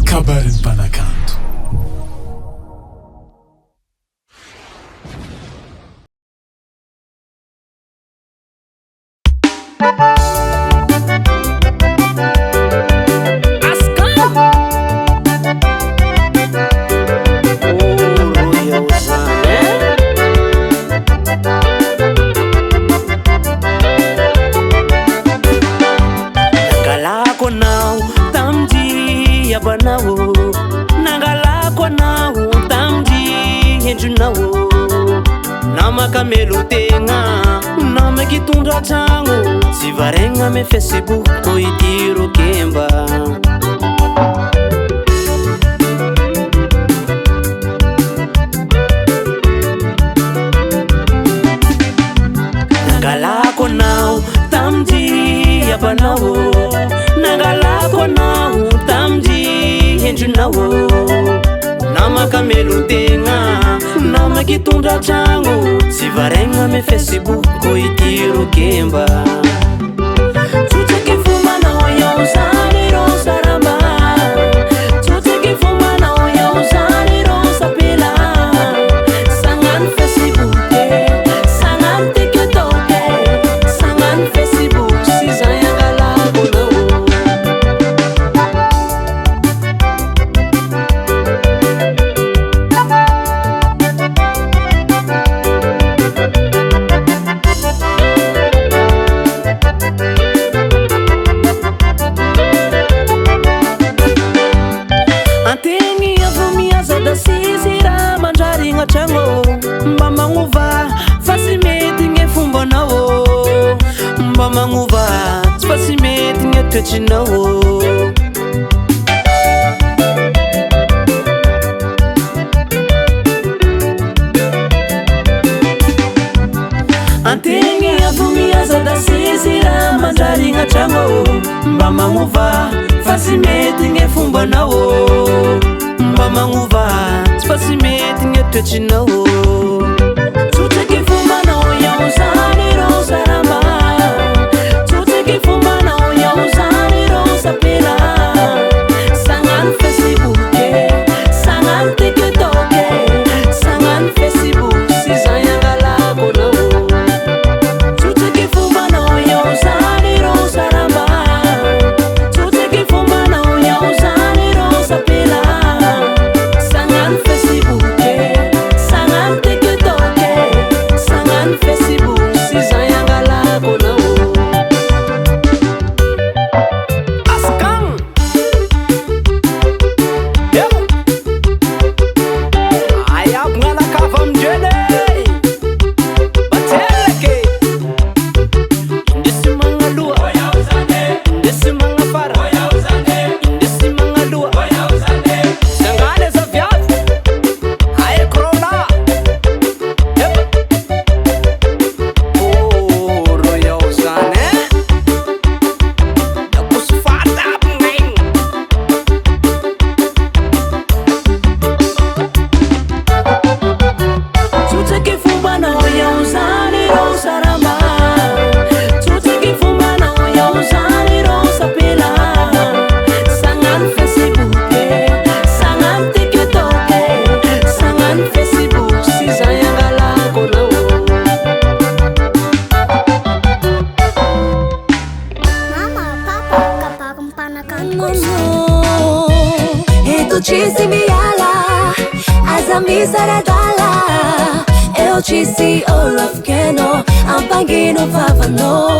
kabarin'ny mpanakanto. Kamelotena namaki tondra tragno tsy varegna ame Facebook ko itiro kemba nangalako anao tamdy abanao nangalako anao tamdy endrinao namakamelotena namaki tondra tragno tsy varegna ame Facebook ko itiro kemba tsotsaky fomanao eo zany ro saramba tsotsaky fomanao eo zany ro sapela sagnano Facebook sagnano TikTok sagnano Facebook sy zay angalako anao mba magnova fa sy mety gne fombanao mba magnova fa sy mety gne toetrinao antegny avy miasa da sisy raha mandrarigna tragno mba magnova fa sy mety gne fombanao mba magnova fa sy mety gne toetrinao tsotsaky fomanao eo zany ro saramba tsotsaky fomanao eo zany ro sapela sagnano Facebook sagnano TikTok sagnano Facebook sy zay angalako anao tsotsaky fomanao eo zany ro saramba tsotsaky fomanao eo zany ro sapela sagnano Facebook sagnano TikTok sagnano Facebook sy zay angalako anao askan ayako ngalakava amindreny batseleke indesy magnaloha indesy magnafara indesy magnaloha sangale zaviady aekrona oro yao zany da kosy fata abignaigny tsotsaky fombanao eo zany ro saramba tsotsaky fombanao eo zany ro sapela sagnano Facebook sagnano TikTok sagnano Facebook sy zay angalako anao Mama, papa, kapag mpanakanto eto tsisy miala aza misaradala eo tsisy olo afikeno ampangino vavanao